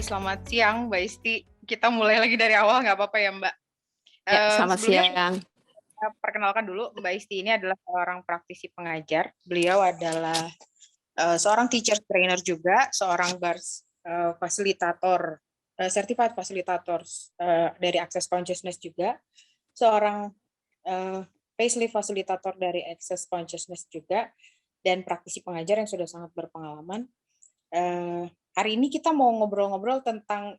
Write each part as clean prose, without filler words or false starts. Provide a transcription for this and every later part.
selamat siang Mbak Isti. Kita mulai lagi dari awal, nggak apa-apa ya Mbak? Selamat siang. Saya perkenalkan dulu, Mbak Isti ini adalah seorang praktisi pengajar. Beliau adalah seorang teacher trainer juga, seorang fasilitator, certified facilitator dari Access Consciousness juga, seorang facelift facilitator dari Access Consciousness juga, dan praktisi pengajar yang sudah sangat berpengalaman. Hari ini kita mau ngobrol-ngobrol tentang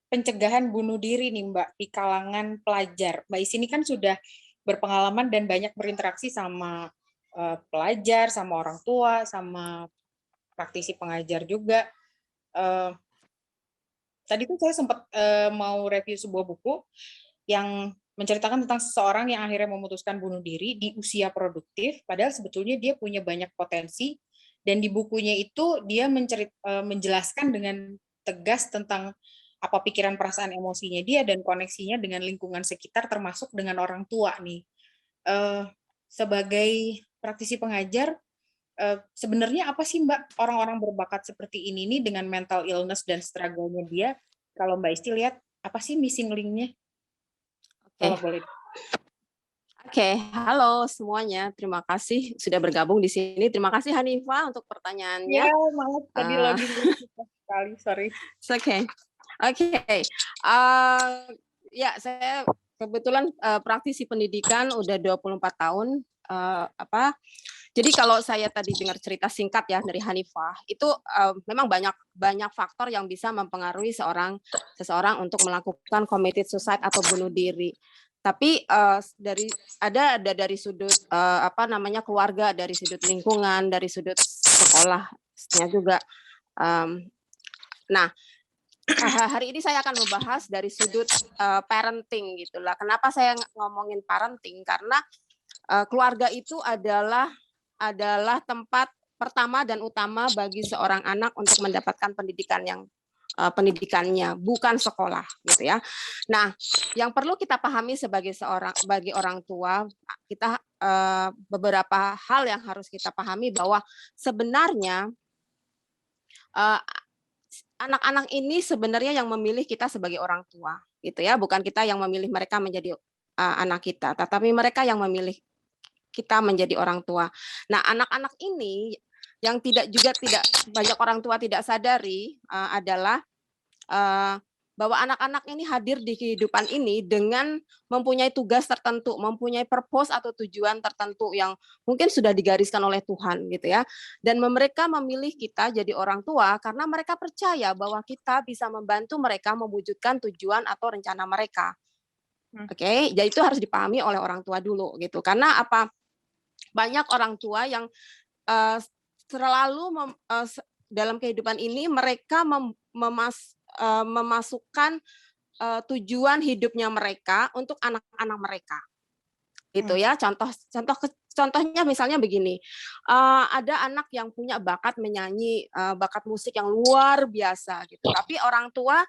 pencegahan bunuh diri nih Mbak di kalangan pelajar. Mbak Is ini kan sudah berpengalaman dan banyak berinteraksi sama pelajar, sama orang tua, sama praktisi pengajar juga. Tadi tuh saya sempat mau review sebuah buku yang menceritakan tentang seseorang yang akhirnya memutuskan bunuh diri di usia produktif, padahal sebetulnya dia punya banyak potensi. Dan di bukunya itu dia menjelaskan dengan tegas tentang apa pikiran, perasaan, emosinya dia dan koneksinya dengan lingkungan sekitar termasuk dengan orang tua nih. Sebagai praktisi pengajar, sebenarnya apa sih Mbak orang-orang berbakat seperti ini nih dengan mental illness dan struggle-nya dia? Kalau Mbak Isti lihat apa sih missing link-nya? Kalau boleh. Oke, halo semuanya. Terima kasih sudah bergabung di sini. Terima kasih Hanifah untuk pertanyaannya. Ya, maaf tadi login sekali, sorry. Oke. Ya, saya kebetulan praktisi pendidikan udah 24 tahun. Jadi kalau saya tadi dengar cerita singkat ya dari Hanifah, itu memang banyak faktor yang bisa mempengaruhi seseorang untuk melakukan committed suicide atau bunuh diri. Tapi dari sudut keluarga, dari sudut lingkungan, dari sudut sekolahnya juga. Nah, hari ini saya akan membahas dari sudut parenting gitulah. Kenapa saya ngomongin parenting? Karena keluarga itu adalah tempat pertama dan utama bagi seorang anak untuk mendapatkan pendidikannya, bukan sekolah gitu ya. Nah, yang perlu kita pahami bagi orang tua, kita beberapa hal yang harus kita pahami bahwa sebenarnya anak-anak ini sebenarnya yang memilih kita sebagai orang tua gitu ya, bukan kita yang memilih mereka menjadi anak kita, tetapi mereka yang memilih kita menjadi orang tua. Nah, anak-anak ini yang tidak banyak orang tua tidak sadari adalah bahwa anak-anak ini hadir di kehidupan ini dengan mempunyai tugas tertentu, mempunyai purpose atau tujuan tertentu yang mungkin sudah digariskan oleh Tuhan gitu ya. Dan mereka memilih kita jadi orang tua karena mereka percaya bahwa kita bisa membantu mereka mewujudkan tujuan atau rencana mereka. Oke, jadi itu harus dipahami oleh orang tua dulu gitu. Karena apa? Banyak orang tua yang selalu dalam kehidupan ini mereka memasukkan tujuan hidupnya mereka untuk anak-anak mereka, gitu ya. Contohnya misalnya begini, ada anak yang punya bakat menyanyi, bakat musik yang luar biasa gitu, tapi orang tua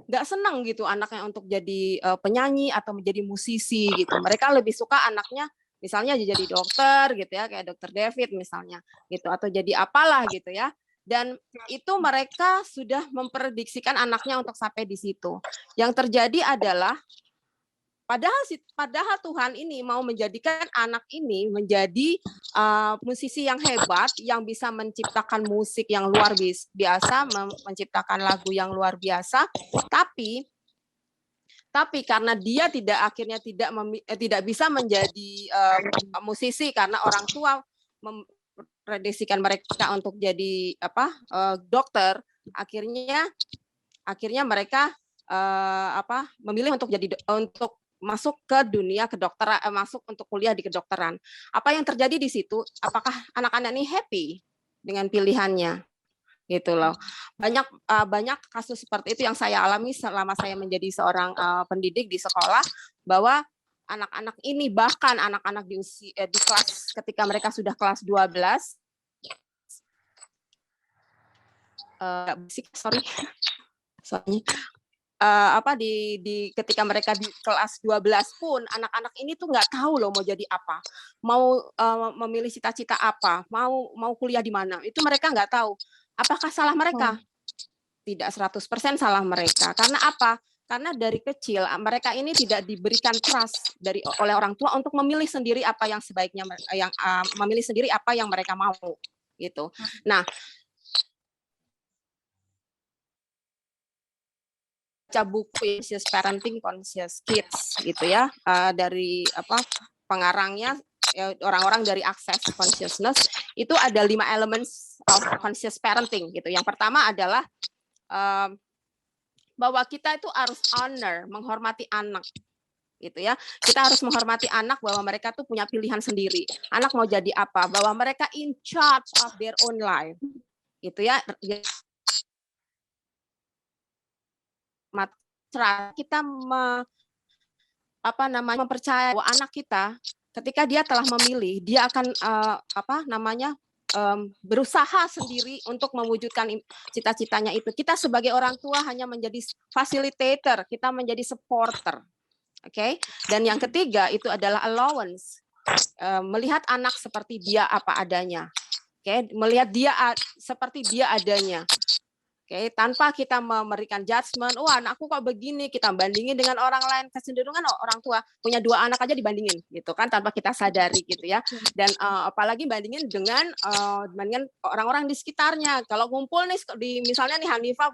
nggak senang gitu anaknya untuk jadi penyanyi atau menjadi musisi gitu. Mereka lebih suka anaknya misalnya jadi dokter gitu ya, kayak dokter David misalnya gitu, atau jadi apalah gitu ya. Dan itu mereka sudah memprediksikan anaknya untuk sampai di situ. Yang terjadi adalah padahal Tuhan ini mau menjadikan anak ini menjadi musisi yang hebat, yang bisa menciptakan musik yang luar biasa, menciptakan lagu yang luar biasa, tapi karena dia akhirnya tidak bisa menjadi musisi karena orang tua memprediksikan mereka untuk jadi dokter, akhirnya mereka memilih untuk masuk ke dunia kedokteran, masuk untuk kuliah di kedokteran. Apa yang terjadi di situ? Apakah anak-anak ini happy dengan pilihannya? Gitu loh. Banyak kasus seperti itu yang saya alami selama saya menjadi seorang pendidik di sekolah, bahwa anak-anak ini, bahkan anak-anak di kelas ketika mereka sudah kelas 12 ketika mereka di kelas 12 pun anak-anak ini tuh nggak tahu loh mau jadi apa, mau memilih cita-cita apa, mau kuliah di mana, itu mereka nggak tahu. Apakah salah mereka? tidak 100% salah mereka. Karena apa? Karena dari kecil mereka ini tidak diberikan trust oleh orang tua untuk memilih sendiri apa yang sebaiknya, memilih sendiri apa yang mereka mau gitu. Nah, baca buku Conscious Parenting, Conscious Kids gitu ya, dari pengarangnya orang-orang dari Access Consciousness, itu ada 5 elements of conscious parenting gitu. Yang pertama adalah bahwa kita itu harus honor, menghormati anak gitu ya. Kita harus menghormati anak bahwa mereka tuh punya pilihan sendiri. Anak mau jadi apa? Bahwa mereka in charge of their own life. Gitu ya. Kita mempercayai bahwa anak kita ketika dia telah memilih, dia akan berusaha sendiri untuk mewujudkan cita-citanya itu. Kita sebagai orang tua hanya menjadi facilitator, kita menjadi supporter. Oke. Dan yang ketiga itu adalah allowance. Melihat anak seperti dia apa adanya. Oke, melihat dia seperti dia adanya. Oke, tanpa kita memberikan judgement, anakku kok begini, kita bandingin dengan orang lain. Kecenderungan orang tua punya 2 anak aja dibandingin gitu kan, tanpa kita sadari gitu ya. Dan apalagi bandingin dengan orang-orang di sekitarnya. Kalau ngumpul nih misalnya nih Hanifah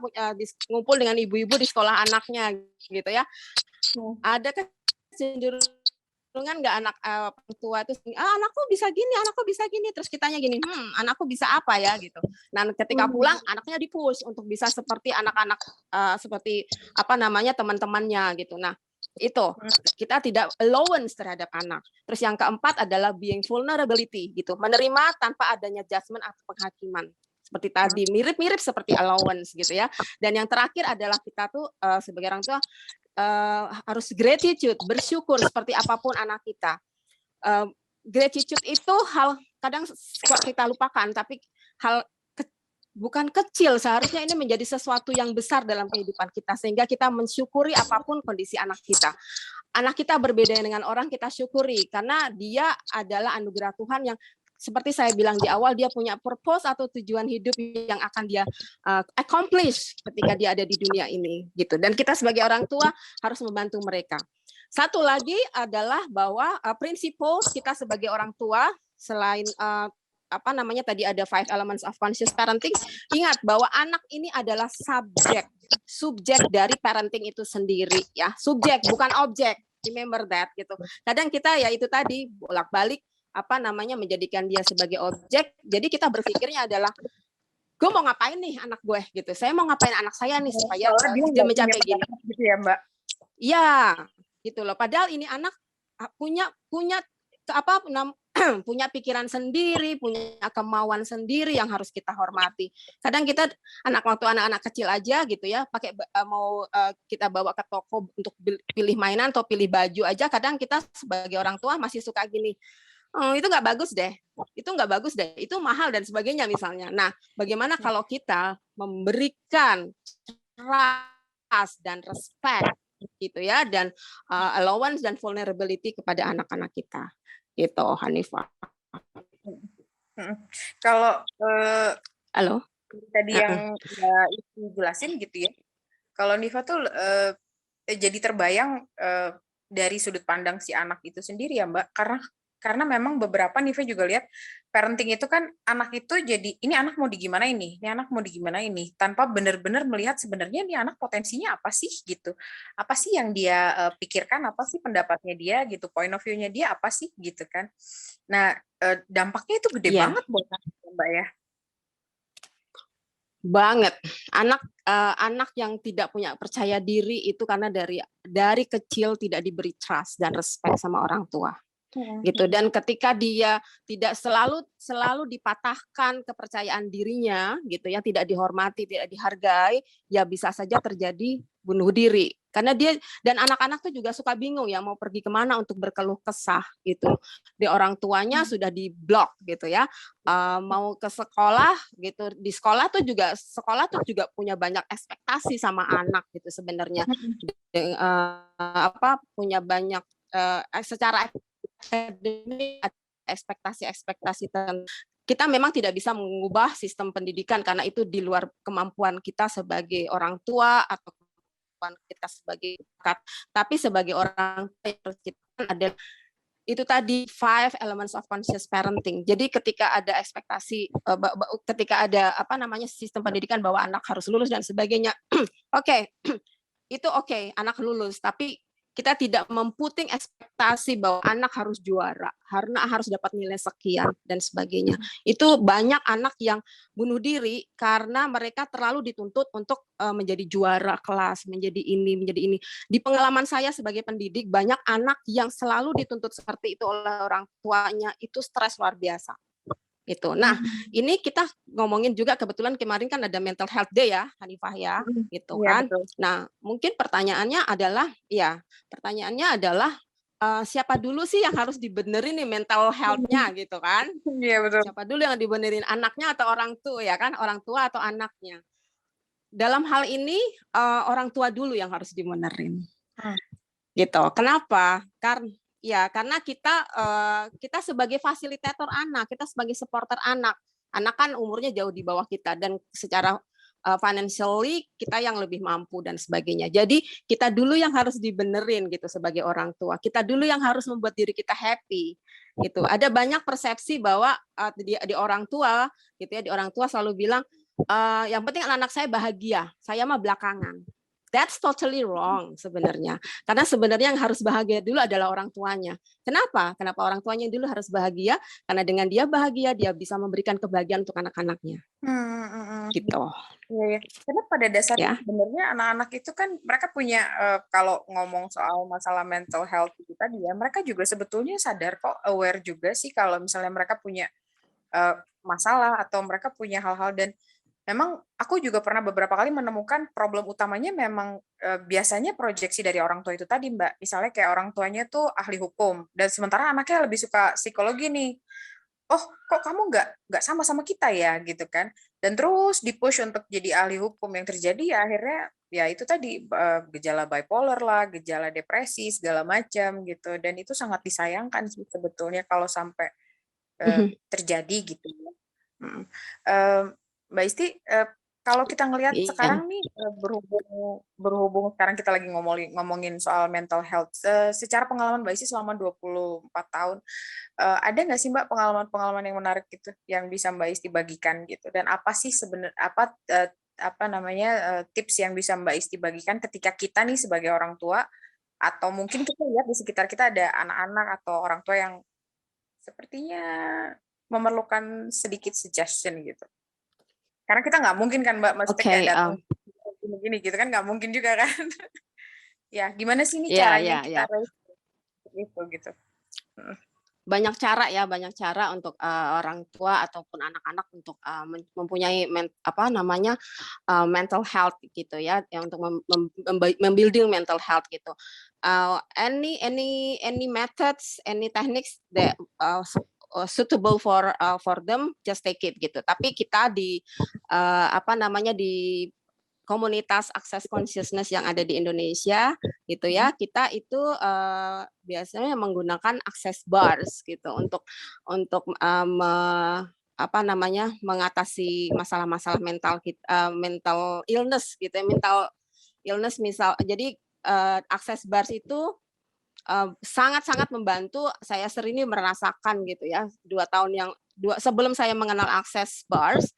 ngumpul dengan ibu-ibu di sekolah anaknya gitu ya. Ada kecenderungan nggak anak tua itu anakku bisa gini, terus kitanya gini, anakku bisa apa ya gitu. Nah, ketika pulang anaknya dipush untuk bisa seperti anak-anak seperti teman-temannya gitu. Nah, itu kita tidak allowance terhadap anak. Terus yang keempat adalah being vulnerability gitu, menerima tanpa adanya judgment atau penghakiman. Seperti tadi, mirip-mirip seperti allowance gitu ya. Dan yang terakhir adalah kita tuh sebagai orang tua harus gratitude, bersyukur seperti apapun anak kita. Gratitude itu hal kadang kita lupakan, tapi hal bukan kecil, seharusnya ini menjadi sesuatu yang besar dalam kehidupan kita, sehingga kita mensyukuri apapun kondisi anak kita. Anak kita berbeda dengan orang, kita syukuri, karena dia adalah anugerah Tuhan yang seperti saya bilang di awal, dia punya purpose atau tujuan hidup yang akan dia accomplish ketika dia ada di dunia ini gitu. Dan kita sebagai orang tua harus membantu mereka. Satu lagi adalah bahwa prinsipal kita sebagai orang tua selain tadi ada 5 elements of conscious parenting, ingat bahwa anak ini adalah subjek dari parenting itu sendiri ya, subjek bukan objek. Remember that gitu. Kadang kita ya itu tadi bolak-balik menjadikan dia sebagai objek. Jadi kita berpikirnya adalah gue mau ngapain nih anak gue gitu. Saya mau ngapain anak saya nih supaya dia mencapai gini. Gitu ya, Mbak. Iya, gitu loh. Padahal ini anak punya punya pikiran sendiri, punya kemauan sendiri yang harus kita hormati. Kadang kita waktu anak-anak kecil aja gitu ya, kita bawa ke toko untuk pilih mainan atau pilih baju aja, kadang kita sebagai orang tua masih suka gini. Itu nggak bagus deh, itu mahal dan sebagainya misalnya. Nah, bagaimana kalau kita memberikan trust dan respect gitu ya, dan allowance dan vulnerability kepada anak-anak kita, gitu, Hanifah. Kalau halo tadi yang itu jelasin gitu ya, kalau Nifa tuh jadi terbayang dari sudut pandang si anak itu sendiri ya Mbak, karena memang beberapa Nifa juga lihat parenting itu kan anak itu jadi ini anak mau digimana ini anak mau digimana ini, tanpa benar-benar melihat sebenarnya ini anak potensinya apa sih gitu, apa sih yang dia pikirkan, apa sih pendapatnya dia gitu, point of view-nya dia apa sih gitu kan. Nah, dampaknya itu gede banget buat Mbak ya. Banget. Anak yang tidak punya percaya diri itu karena dari kecil tidak diberi trust dan respect sama orang tua. Gitu. Dan ketika dia tidak selalu dipatahkan kepercayaan dirinya gitu ya, tidak dihormati, tidak dihargai, ya bisa saja terjadi bunuh diri. Karena dia dan anak-anak tuh juga suka bingung ya mau pergi kemana untuk berkeluh kesah gitu. Di orang tuanya sudah diblok gitu ya. Mau ke sekolah gitu. Di sekolah tuh juga punya banyak ekspektasi sama anak gitu sebenarnya. Punya banyak secara akademik ekspektasi kita memang tidak bisa mengubah sistem pendidikan karena itu di luar kemampuan kita sebagai orang tua atau kemampuan kita sebagai masyarakat. Tapi sebagai orang tua yang harus kita adalah itu tadi 5 elements of conscious parenting. Jadi ketika ada ekspektasi, ketika ada sistem pendidikan bahwa anak harus lulus dan sebagainya, oke, itu oke, anak lulus, tapi kita tidak memputing ekspektasi bahwa anak harus juara, karena harus dapat nilai sekian dan sebagainya. Itu banyak anak yang bunuh diri karena mereka terlalu dituntut untuk menjadi juara kelas, menjadi ini. Di pengalaman saya sebagai pendidik, banyak anak yang selalu dituntut seperti itu oleh orang tuanya, itu stres luar biasa. Gitu. Nah, ini kita ngomongin juga kebetulan kemarin kan ada mental health day ya, Hanifah ya, gitu Iya, kan. betul. Nah, mungkin pertanyaannya adalah siapa dulu sih yang harus dibenerin nih mental health-nya gitu kan? Iya, betul. Siapa dulu yang dibenerin, anaknya atau orang tua ya kan? Orang tua atau anaknya. Dalam hal ini orang tua dulu yang harus dibenerin. Gitu. Kenapa? Karena kita sebagai fasilitator anak, kita sebagai supporter anak. Anak kan umurnya jauh di bawah kita dan secara financially kita yang lebih mampu dan sebagainya. Jadi kita dulu yang harus dibenerin gitu sebagai orang tua. Kita dulu yang harus membuat diri kita happy gitu. Ada banyak persepsi bahwa di orang tua gitu ya, di orang tua selalu bilang yang penting anak-anak saya bahagia, saya mah belakangan. That's totally wrong sebenarnya. Karena sebenarnya yang harus bahagia dulu adalah orang tuanya. Kenapa? Kenapa orang tuanya dulu harus bahagia? Karena dengan dia bahagia, dia bisa memberikan kebahagiaan untuk anak-anaknya. Gitu. Ya. Karena pada dasarnya Ya. sebenarnya anak-anak itu kan mereka punya kalau ngomong soal masalah mental health itu tadi ya, mereka juga sebetulnya sadar kok, aware juga sih kalau misalnya mereka punya masalah atau mereka punya hal-hal, dan memang aku juga pernah beberapa kali menemukan problem utamanya memang biasanya proyeksi dari orang tua itu tadi, Mbak. Misalnya kayak orang tuanya tuh ahli hukum dan sementara anaknya lebih suka psikologi nih. Oh, kok kamu nggak sama kita ya gitu kan? Dan terus dipush untuk jadi ahli hukum, yang terjadi ya akhirnya ya itu tadi gejala bipolar lah, gejala depresi segala macam gitu. Dan itu sangat disayangkan sih sebetulnya kalau sampai terjadi gitu ya. Mbak Isti, kalau kita ngelihat sekarang nih berhubung sekarang kita lagi ngomongin soal mental health, secara pengalaman Mbak Isti selama 24 tahun, ada nggak sih Mbak pengalaman-pengalaman yang menarik gitu yang bisa Mbak Isti bagikan gitu, dan apa sih sebenarnya tips yang bisa Mbak Isti bagikan ketika kita nih sebagai orang tua, atau mungkin kita lihat di sekitar kita ada anak-anak atau orang tua yang sepertinya memerlukan sedikit suggestion gitu. Karena kita nggak mungkin kan Mbak, maksudnya kayak datang gini gitu kan, nggak mungkin juga kan. Ya, gimana sih nih caranya kita itu gitu. Banyak cara untuk orang tua ataupun anak-anak untuk mempunyai mental health gitu ya, untuk membuilding mental health gitu. Any methods, any techniques that suitable for them, just take it gitu. Tapi kita di komunitas Access Consciousness yang ada di Indonesia gitu ya, kita itu biasanya menggunakan access bars gitu untuk mengatasi masalah-masalah mental illness gitu ya, mental illness misal. Jadi access bars itu sangat-sangat membantu. Saya sering merasakan gitu ya, 2 tahun sebelum saya mengenal access bars,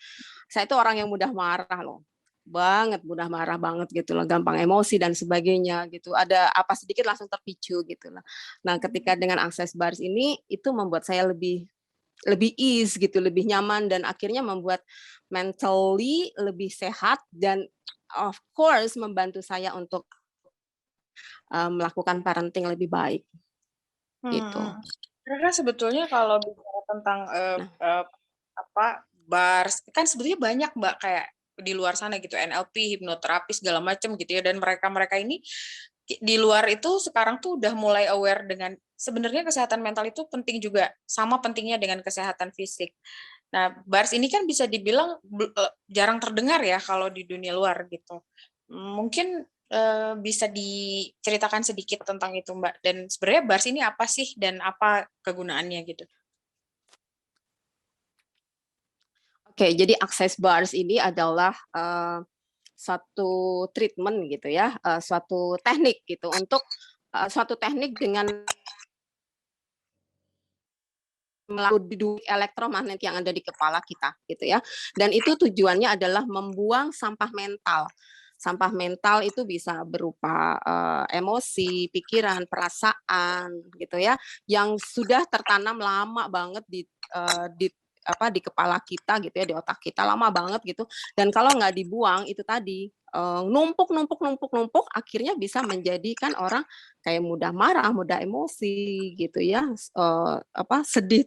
saya itu orang yang mudah marah loh. Mudah marah banget gitu loh, gampang emosi dan sebagainya gitu. Ada apa sedikit langsung terpicu gitu loh. Nah, ketika dengan access bars ini itu membuat saya lebih ease gitu, lebih nyaman, dan akhirnya membuat mentally lebih sehat, dan of course membantu saya untuk melakukan parenting lebih baik. Gitu. Karena sebetulnya kalau bicara tentang bars kan sebetulnya banyak Mbak, kayak di luar sana gitu, NLP, hipnoterapi segala macam gitu ya, dan mereka ini di luar itu sekarang tuh udah mulai aware dengan sebenarnya kesehatan mental itu penting juga, sama pentingnya dengan kesehatan fisik. Nah, bars ini kan bisa dibilang jarang terdengar ya kalau di dunia luar gitu. Mungkin bisa diceritakan sedikit tentang itu Mbak, dan sebenarnya bars ini apa sih dan apa kegunaannya gitu? Oke, jadi access bars ini adalah suatu treatment gitu ya, suatu teknik gitu untuk suatu teknik dengan melalui elektromagnet yang ada di kepala kita gitu ya. Dan itu tujuannya adalah membuang sampah mental. Sampah mental itu bisa berupa emosi, pikiran, perasaan gitu ya, yang sudah tertanam lama banget di kepala kita gitu ya, di otak kita lama banget gitu. Dan kalau nggak dibuang itu tadi numpuk, akhirnya bisa menjadikan orang kayak mudah marah, mudah emosi gitu ya, sedih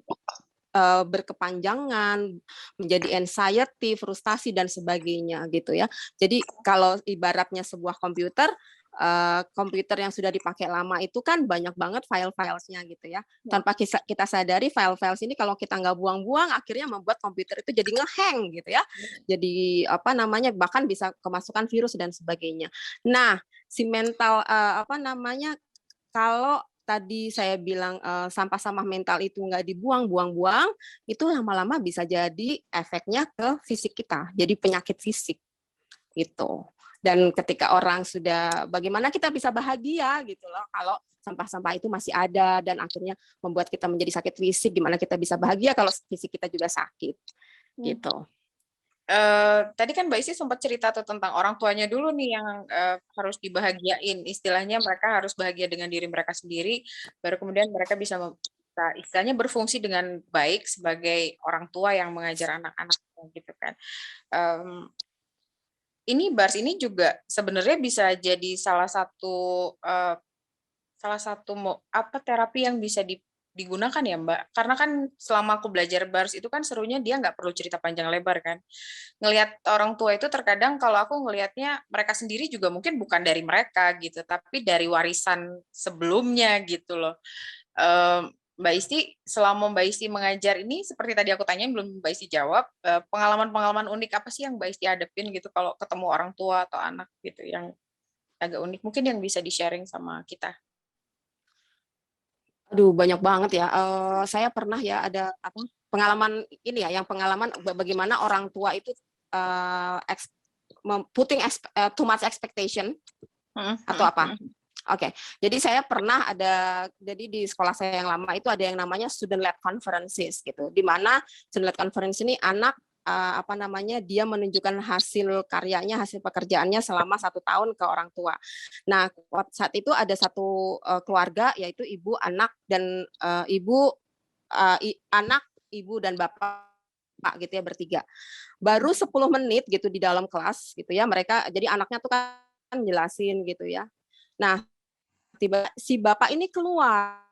berkepanjangan, menjadi anxiety, frustasi dan sebagainya gitu ya. Jadi kalau ibaratnya sebuah komputer, komputer yang sudah dipakai lama itu kan banyak banget file-filesnya gitu ya. Tanpa kita sadari file-files ini kalau kita nggak buang-buang akhirnya membuat komputer itu jadi ngehang gitu ya. Jadi bahkan bisa kemasukan virus dan sebagainya. Nah, si mental kalau tadi saya bilang sampah-sampah mental itu nggak dibuang, buang-buang, itu lama-lama bisa jadi efeknya ke fisik kita, jadi penyakit fisik gitu. Dan ketika orang sudah, bagaimana kita bisa bahagia gitu loh, kalau sampah-sampah itu masih ada dan akhirnya membuat kita menjadi sakit fisik, gimana kita bisa bahagia kalau fisik kita juga sakit gitu. Tadi kan Mbak Isi sempat cerita tuh tentang orang tuanya dulu nih yang harus dibahagiain. Istilahnya mereka harus bahagia dengan diri mereka sendiri, baru kemudian mereka bisa istilahnya berfungsi dengan baik sebagai orang tua yang mengajar anak-anak gitu kan. Ini Bars ini juga sebenarnya bisa jadi salah satu terapi yang bisa digunakan ya Mbak, karena kan selama aku belajar Bars itu kan serunya dia nggak perlu cerita panjang lebar kan. Ngelihat orang tua itu terkadang kalau aku ngelihatnya mereka sendiri juga mungkin bukan dari mereka gitu, tapi dari warisan sebelumnya gitu loh. Mbak Isti, selama Mbak Isti mengajar ini, seperti tadi aku tanyain belum Mbak Isti jawab, pengalaman-pengalaman unik apa sih yang Mbak Isti hadapin gitu kalau ketemu orang tua atau anak gitu yang agak unik, mungkin yang bisa di-sharing sama kita. Aduh, banyak banget ya. Saya pernah ya ada pengalaman ini ya, yang pengalaman bagaimana orang tua itu putting too much expectation atau apa. Oke, jadi saya pernah jadi di sekolah saya yang lama itu ada yang namanya student-led conferences gitu, di mana student-led conference ini anak dia menunjukkan hasil karyanya, hasil pekerjaannya selama 1 tahun ke orang tua. Nah, saat itu ada satu keluarga yaitu ibu, anak dan ibu dan bapak gitu ya, bertiga. Baru 10 menit gitu di dalam kelas gitu ya, mereka jadi anaknya tuh kan jelasin gitu ya. Nah, tiba si bapak ini keluar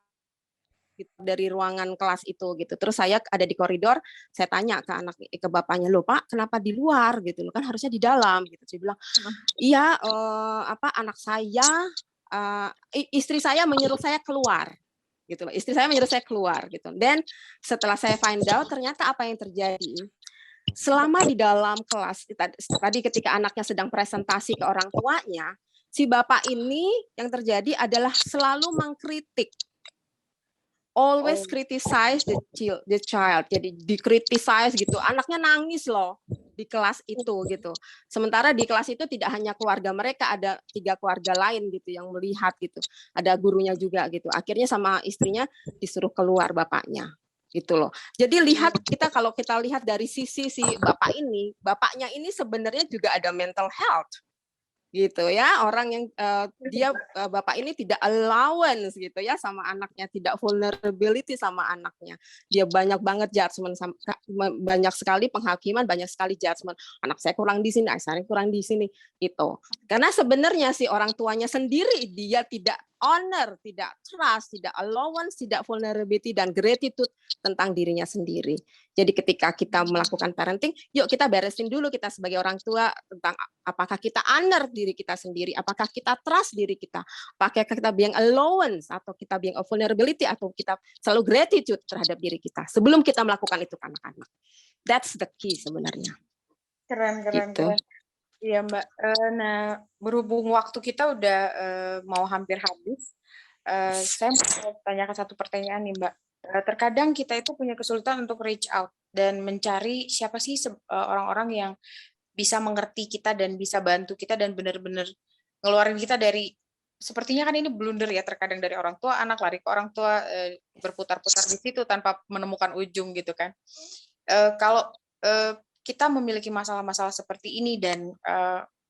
gitu, dari ruangan kelas itu gitu. Terus saya ada di koridor, saya tanya ke bapaknya, "Loh, Pak, kenapa di luar gitu? Kan harusnya di dalam." gitu. Saya bilang, "Iya, anak saya istri saya menyuruh saya keluar." gitu loh. Istri saya menyuruh saya keluar gitu. Dan setelah saya find out ternyata apa yang terjadi? Selama di dalam kelas tadi ketika anaknya sedang presentasi ke orang tuanya, si bapak ini yang terjadi adalah selalu mengkritik, always criticize the child. Jadi dikritisize gitu. Anaknya nangis loh di kelas itu gitu. Sementara di kelas itu tidak hanya keluarga mereka, ada 3 keluarga lain gitu yang melihat gitu. Ada gurunya juga gitu. Akhirnya sama istrinya disuruh keluar bapaknya gitu loh. Jadi kalau kita lihat dari sisi si bapaknya ini sebenarnya juga ada mental health gitu ya, orang yang bapak ini tidak allowance gitu ya sama anaknya, tidak vulnerability sama anaknya. Dia banyak banget judgement, banyak sekali penghakiman, banyak sekali judgement. Anak saya kurang di sini, anak saya kurang di sini gitu. Karena sebenarnya si orang tuanya sendiri dia tidak honor, tidak trust, tidak allowance, tidak vulnerability dan gratitude tentang dirinya sendiri. Jadi ketika kita melakukan parenting, yuk kita beresin dulu kita sebagai orang tua tentang apakah kita honor diri kita sendiri, apakah kita trust diri kita, apakah kita being allowance atau kita being vulnerability atau kita selalu gratitude terhadap diri kita sebelum kita melakukan itu ke anak-anak. That's the key sebenarnya. Keren. Iya Mbak. Nah, berhubung waktu kita udah mau hampir habis, saya mau tanyakan satu pertanyaan nih Mbak. Terkadang kita itu punya kesulitan untuk reach out dan mencari siapa sih orang-orang yang bisa mengerti kita dan bisa bantu kita dan benar-benar ngeluarin kita dari, sepertinya kan ini blunder ya terkadang dari orang tua, anak lari ke orang tua, berputar-putar di situ tanpa menemukan ujung gitu kan. Kalau kita memiliki masalah-masalah seperti ini dan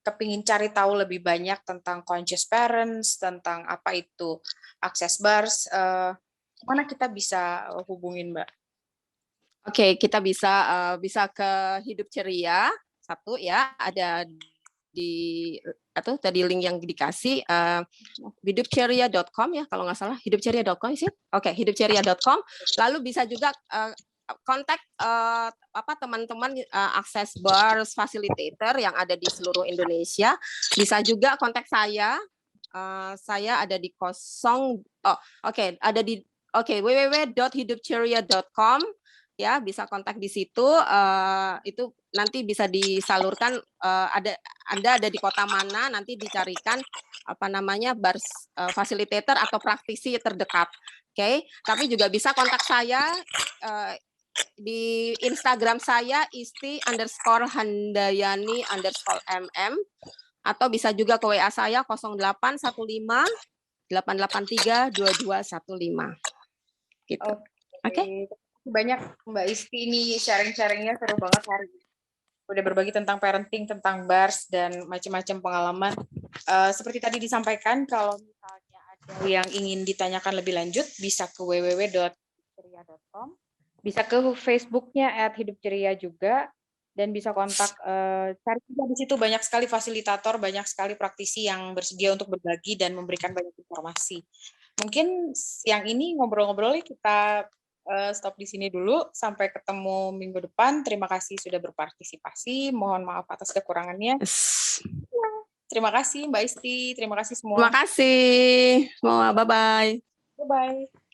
kepingin cari tahu lebih banyak tentang conscious parents, tentang apa itu access bars, mana kita bisa hubungin Mbak? Oke, kita bisa ke Hidup Ceria satu ya, ada di atau tadi link yang dikasih hidupceria.com ya kalau nggak salah, hidupceria.com sih. Oke, hidupceria.com. Lalu bisa juga kontak teman-teman access bars facilitator yang ada di seluruh Indonesia. Bisa juga kontak saya. Saya ada di www.hidupceria.com. Ya, bisa kontak di situ. Itu nanti bisa disalurkan. Anda ada di kota mana, nanti dicarikan bars facilitator atau praktisi terdekat. Oke, tapi juga bisa kontak saya di Instagram saya isti_handayani_mm, atau bisa juga ke WA saya 0815 883 2215 gitu. Oke. Banyak Mbak Isti, ini sharing-sharingnya seru banget hari ini. Udah berbagi tentang parenting, tentang bars, dan macam-macam pengalaman. Seperti tadi disampaikan, kalau misalnya ada yang ingin ditanyakan lebih lanjut, bisa ke www.hidupceria.com, bisa ke Facebooknya @hidupceria juga, dan bisa kontak, cari juga di situ banyak sekali fasilitator, banyak sekali praktisi yang bersedia untuk berbagi dan memberikan banyak informasi. Mungkin yang ini ngobrol-ngobrolnya kita stop di sini dulu. Sampai ketemu minggu depan. Terima kasih sudah berpartisipasi. Mohon maaf atas kekurangannya. Terima kasih Mbak Isti. Terima kasih semua. Terima kasih. Bye-bye. Bye-bye.